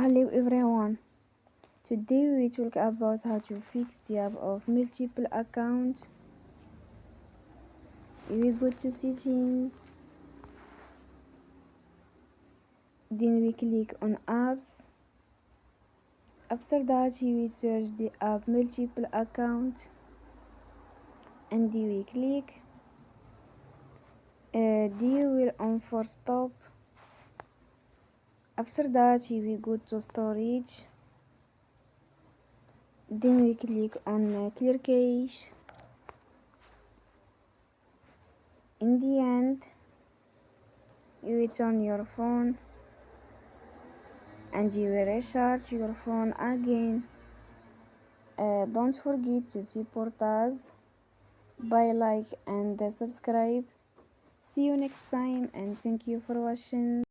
Hello everyone. Today we talk about how to fix the app of multiple accounts. We go to settings, then we click on apps. After that we search the app multiple account and we click deal on for stop. After that we go to storage, then we click on clear cache. In the end you turn your phone and you will recharge your phone again. Don't forget to support us by like and subscribe. See you next time and thank you for watching.